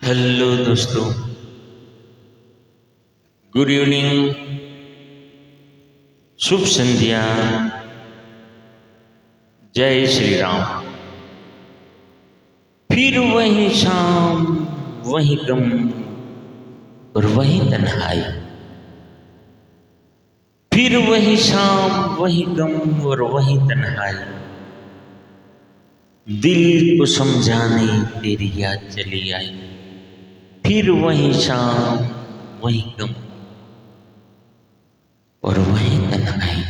Hello दोस्तों, good evening, शुभ संध्या, जय श्री राम। फिर वही शाम, वही गम और वही तन्हाई। फिर वही शाम, वही गम और वही तन्हाई। दिल को समझाने तेरी याद चली आई। फिर वही शाम, वही गम और वही तन्हाई।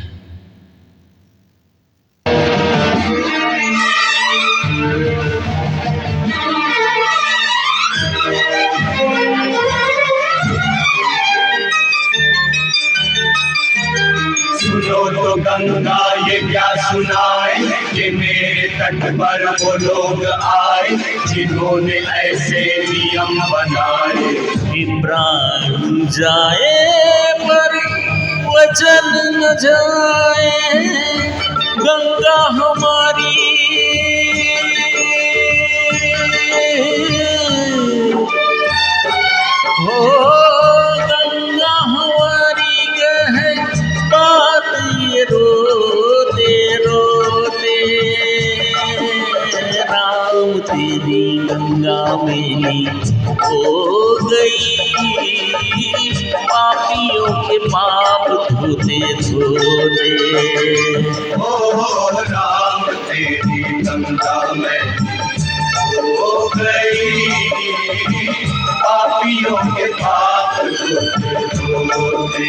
सुनो तो गंगा ये क्या सुनाए कि मेरे तट पर वो लोग आए जिन्होंने ऐसे नियम बनाए कि प्राण जाए पर वचन न जाए। गंगा हमारी हो, गंगा हमारी कहे बात ये रोते रोते। राम तेरी गंगा मेली हो गई, पापियों के पाप धोते धोते। ओ राम तेरी गंगा में हो गई पापियों के पाप धोते धोते।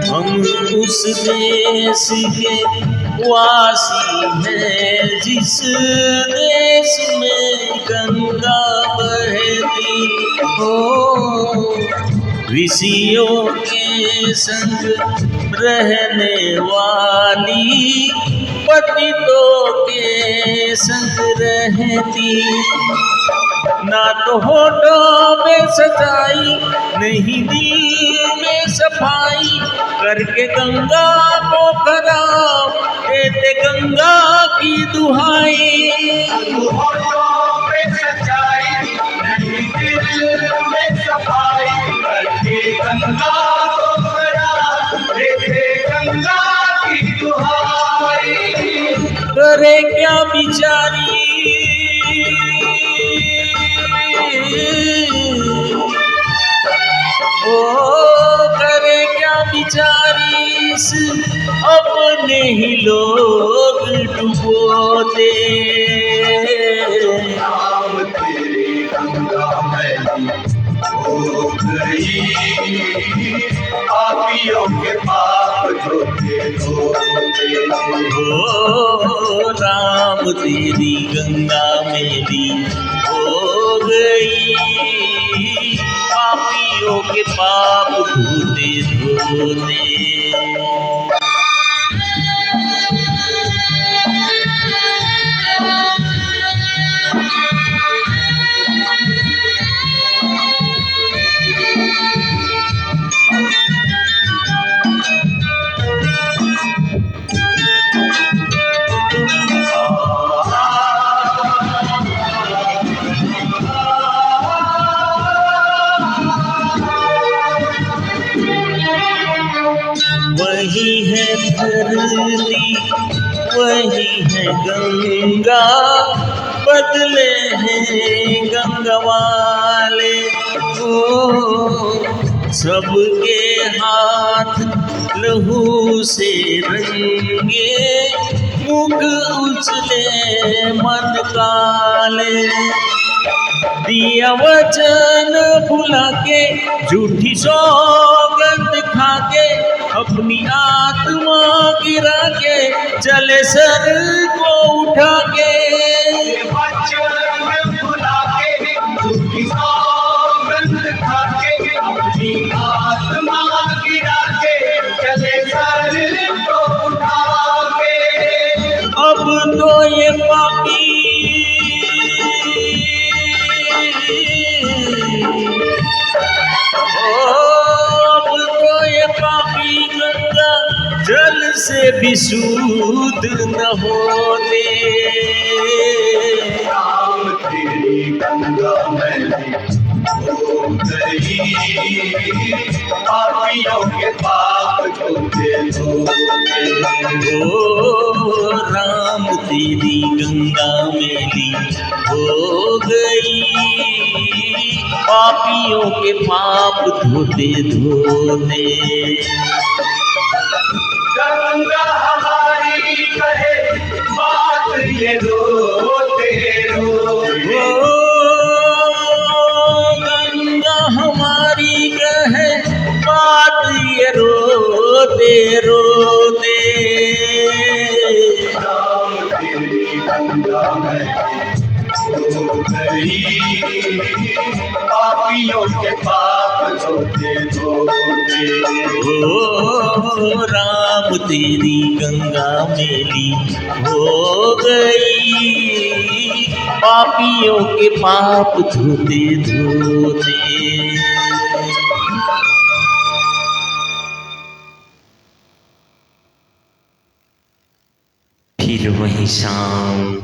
हम उस देश के वासी हैं जिस देश में गंगा बहती हो। ऋषियों के संग रहने वाली, पतितों के संग रहती। ना तो होठों में सच्चाई, नहीं दिल में सफाई, करके गंगा को खराब देते गंगा की दुहाई। होठों पे सच्चाई, नहीं दिल में सफाई, करके गंगा को खराब देते गंगा की दुहाई। करे क्या बिचारी, ओ करे क्या बिचारी, इस अपने ही लोग डुबोते। राम तेरी गंगा मैली हो गई पापियों के पाप धोते धोते। ओ राम तेरी गंगा मेली हो गई, पापियों के पाप धोते धोते। वही है धरती, वही है गंगा, बदले हैं गंगा वाले। ओ सबके हाथ लहू से रंगे, मुख उछले मन काले। दिया वचन भुला के, झूठी सौगंध खा के, अपनी आत्मा गिरा के, चले सर को उठा के। वचन भुला के, झूठी सौगंध खा के, अपनी आत्मा गिरा के, चले भी सूद न होने। राम तेरी गंगा मैली हो गई, पापियों के पाप धोते धोते। ओ राम तेरी गंगा मैली हो गई, पापियों के पाप धोते धोते। गंगा हमारी कहे बात ये रोते रोते। गंगा हमारी कहे बात ये रोते रोते। राम तेरी गंगा मैली हो गई, पापियों के पाप धोते धोते। ओ राम तेरी गंगा मैली हो गई, पापियों के पाप धोते धोते। फिर वही शाम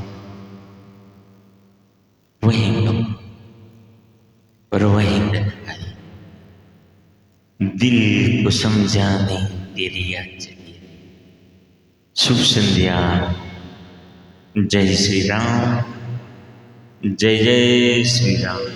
वही गम और वही तन्हाई, दिल को समझाने तेरी याद चली। शुभ संध्या। जय श्री राम, जय जय श्री राम।